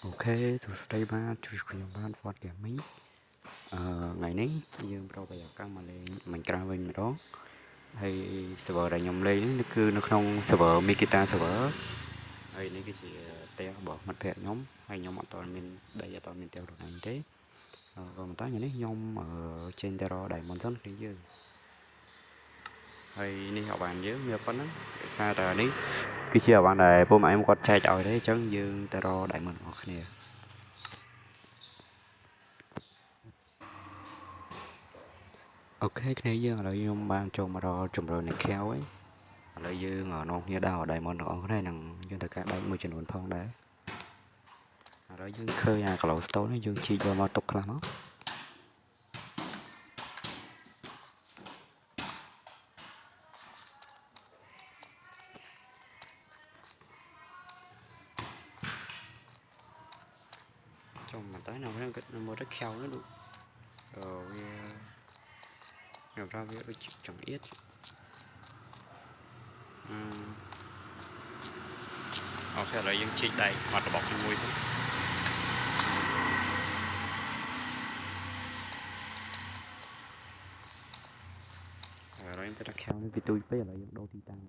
អូខេសួស្តីបាទជួយខ្ញុំបានវត្ត Gaming ថ្ងៃនេះយើងប្រកបអាកម្មមកលេង Minecraft វិញម្ដងហើយ server ដែលខ្ញុំលេងនេះគឺនៅក្នុង server Mikita server ហើយនេះគឺជាផ្ទះរបស់មិត្តភ័ក្តិខ្ញុំហើយខ្ញុំអត់ទាន់មានដីអត់ទាន់មានផ្ទះខ្លួនឯងទេក៏ប៉ុន្តែថ្ងៃនេះខ្ញុំចេញទៅរក Diamond សិនគ្នាយើងហើយនេះអបានយើងមានប៉ុណ្ណឹងដោយសារតែនេះគឺជាអបានដែលពុំឯងគាត់ចែកឲ្យទេអញ្ចឹងយើងទៅរក Diamond របស់គ្នាអូខេគ្នាយើងឥឡូវខ្ញុំបានចូលមករកជំរឿននៃខែវហើយឥឡូវយើងនាំគ្នាដើរឲ្យ Diamond ទាំងអស់គ្នានឹងយើងត្រូវការដែកមួយចំនួនផងដែរឥឡូវយើងឃើញអា Glowstone នេះយើងជីកយកមកទុកខ្លះមកចុះមកតែនៅហ្នឹងគិតមើលទៅខែវនោះដូចវាខ្ញុំថាវាដូចចង្អៀតអូខេឥឡូវយើងជីកដែកមករបស់មួយទៅឥឡូវខ្ញុំទៅថាខែវនេះវាទូចពេកឥឡូវយើងដូរទីតាំង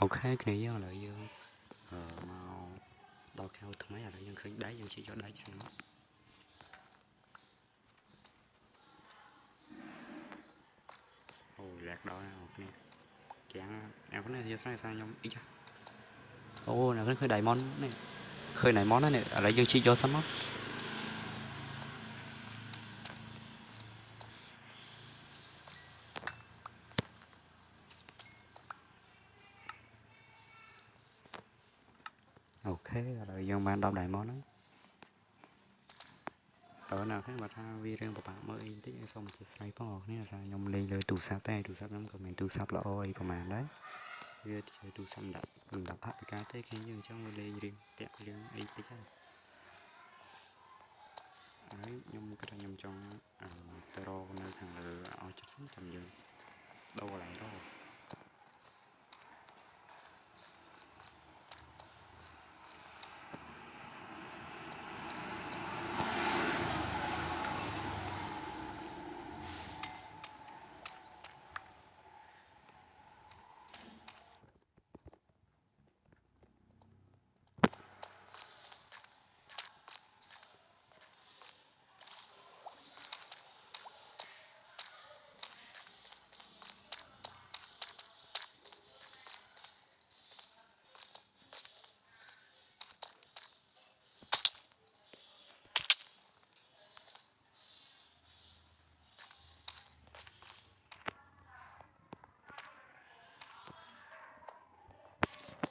អូខេគ្នាយើងឥឡូវយើងមកដល់ខែវថ្មីឥឡូវយើងឃើញដែកយើងជីកយកដែកសិនមកអូលាក់ដល់ណាអូគ្នាចាំងអ្នកនេះជាស្រ័យសារខ្ញុំអ៊ីចអូអ្នកនេះឃើញ Diamond នេះឃើញ Diamond ហ្នឹងនេះឥឡូវយើងជីកយកសិនមកអូខេឥឡូវយើងបាន10 Diamond ហើយណាខ្ញុំថាវារឿងពិបាកមើលអីបន្តិចឲ្យសូមអធិស្ឋានផងអ្នកគ្នាថាខ្ញុំលេងលើទូរស័ព្ទតែទូរស័ព្ទខ្ញុំក៏មិនទូរស័ព្ទល្អអីប្រហែលដែរវាជាទូរស័ព្ទដាក់អភិការទេគេយើងអញ្ចឹងវាលេងរៀងតាក់រឿងអីតិចហើយខ្ញុំគិតថាខ្ញុំចង់ទៅរកនៅខាងលើឲ្យចិត្តសិនចាំយើងដូរកន្លែងរក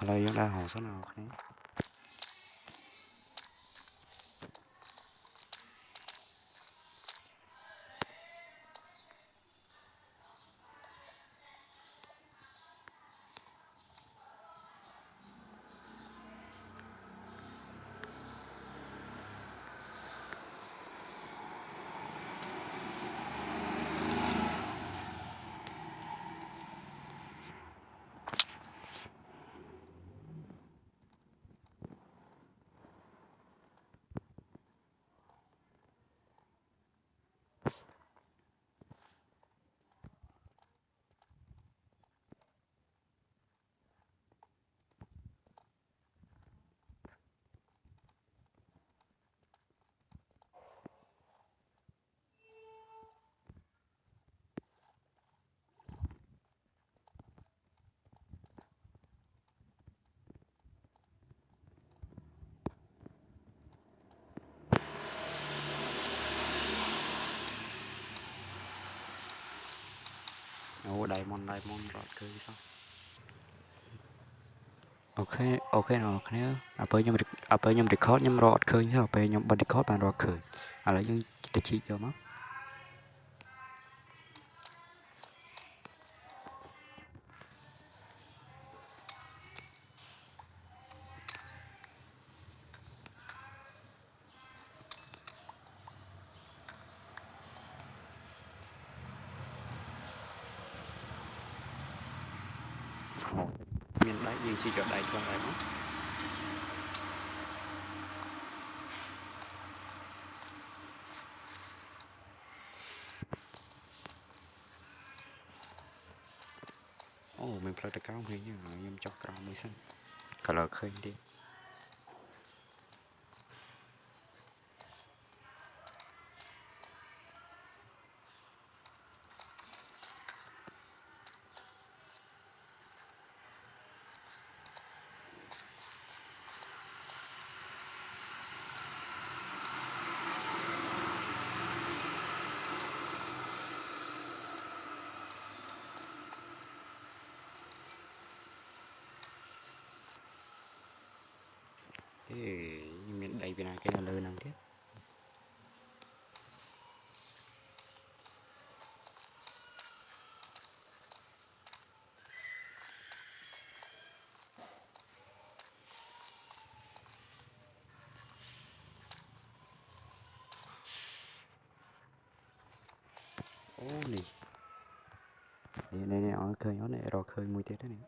ឥឡូវយើងដើរហោសិនអ្នកគ្នាអូ Diamond រត់ឃើញសោះអូខេអ្នកគ្នាដល់ពេលខ្ញុំ record ខ្ញុំរកអត់ឃើញទេដល់ពេលខ្ញុំបិទ record បានរកឃើញឥឡូវយើងទៅជីកយកមក Ồ, miền đáy dương chi cho đáy trong đáy đó. Ồ, mình phải được cao hay nhá, em cho cao mới xanh. Color khơi đi. Thế miền đầy bên này cái là lơ năng thế. Ô nè. Này ở khơi nó này rồi khơi mùi tết đó này.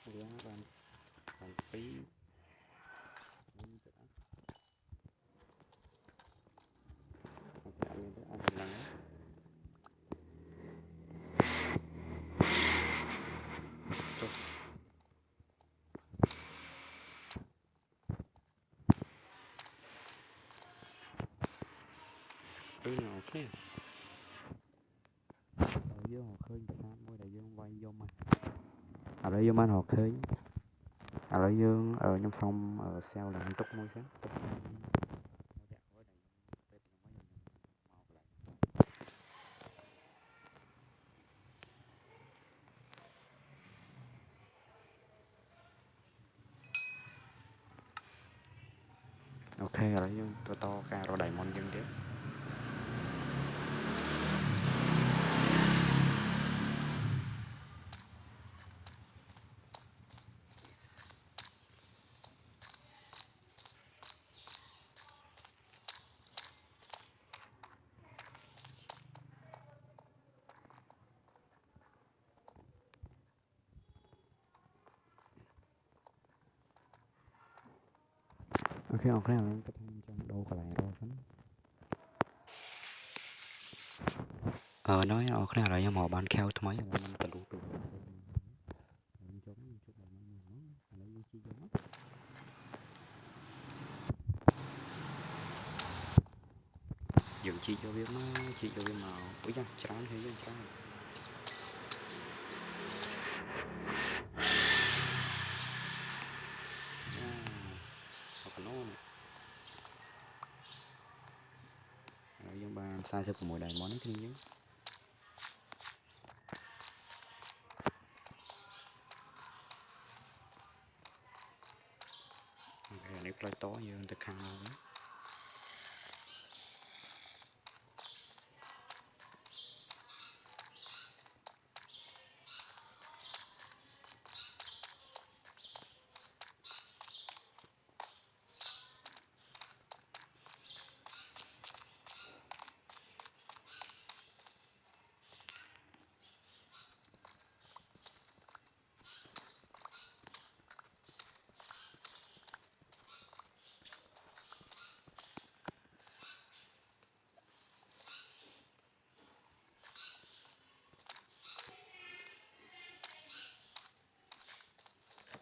Đây bạn bạn phí. Đây nào thế. Ở dưới hồ khơi Việt Nam mới đại dương quay vô mà. Ở đây vô man hồ khơi. Ở đây dương ở trong sông ở sao là túc môi sáng. Ok ở đây dương to to ca rồi đầy món dân tiếp. Ok ok là em có thêm trong đâu còn lại rồi phấn. Nói ở cái nào là em họ bán keo thôi mấy là mình cần đủ đủ. Dừng chi cho biết nó chi cho biết màu ui da chán thế chứ chán nó dùng bàn sai sẽ của mỗi đại món cái gì nếu play to như người ta khăn luôn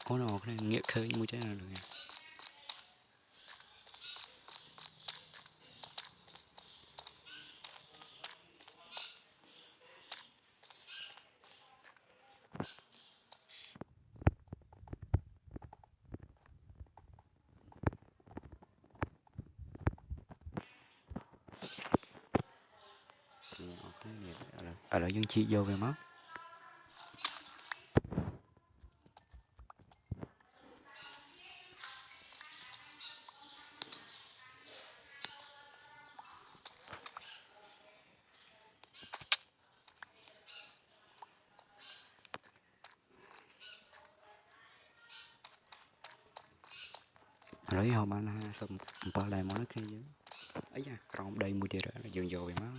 ô nó cái nghĩa khơi mua trái nào được nè ở lại dân chi vô về máu lấy họ bán ha xong ba lại món cái gì ấy da còn đây mua tiền rồi là dừng vô về máu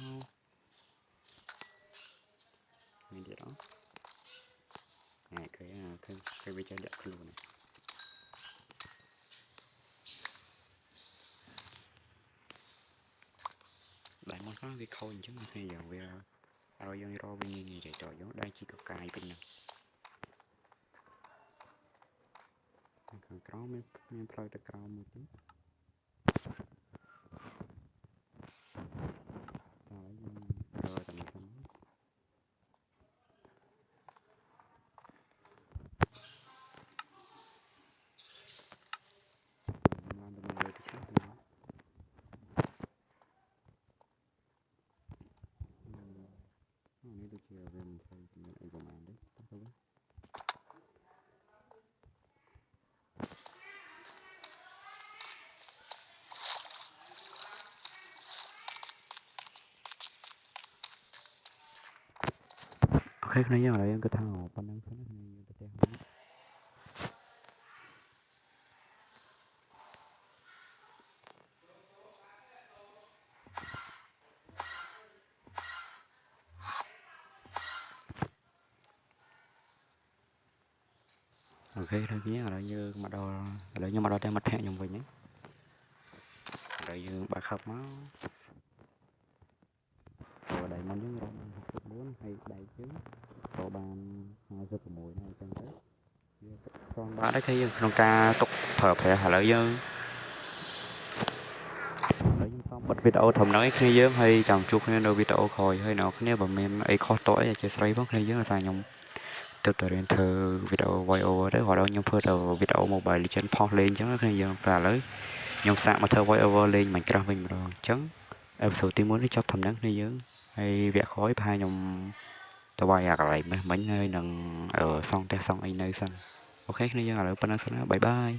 គេវាចេះដាក់ខ្លួនដែលមកខ្លះវាខូចអញ្ចឹងគ្នាយ៉ាងវាឲ្យយើងរកវិញនិយាយតយើងដៃជីកកាយវិញហ្នឹងខាងក្រោមមានផ្លូវទៅក្រោមមួយទៀតហើយយើងរកតែនេះផងឡើងទៅលើទៅឆ្លងនេះដូចជាវាមិនស្អីមានអីប្រហែលទេទៅវិញអូខេគ្នាយើងឥឡូវយើងគិតថាប៉ុណ្្នឹងសិនគ្នាយើងទៅផ្ទះវិញអូខេគ្នាឥឡូវយើងមកដល់តែមាត់ភ័ក្រខ្ញុំវិញហ្នឹងឥឡូវយើងបើកហឹបមកដៃមុនយើងរកបាន64ហើយដៃយើងក៏បាន56ដែរអញ្ចឹងទៅវាគ្រាន់បានដែរគឺយើងក្នុងការទុកប្រើប្រាស់ឥឡូវយើងសូមបិទវីដេអូធំហ្នឹងឯងគ្នាយើងហើយចាំជួបគ្នានៅវីដេអូក្រោយហើយអ្នកគ្នាបើមានអីខុសតអីអធិស្ឋានផងគ្នាយើងអាសាខ្ញុំទៅរៀនធ្វើវីដេអូ voice over ទៅគាត់ខ្ញុំធ្វើទៅវីដេអូ Mobile Legends ផុសលេងអញ្ចឹងគ្នាយើងតែឥឡូវខ្ញុំសាកមកធ្វើ voice over លេង Minecraft វិញម្ដងអញ្ចឹងអេពីសូតទី1នេះចប់ត្រឹមហ្នឹងគ្នាយើងហើយវគ្គក្រោយប្រហែលខ្ញុំទៅវាយអាកន្លែងមិញហើយនឹងសង់ផ្ទះសង់អីនៅសិនអូខេគ្នាយើងឥឡូវប៉ុណ្្នឹងសិនណាបាយបាយ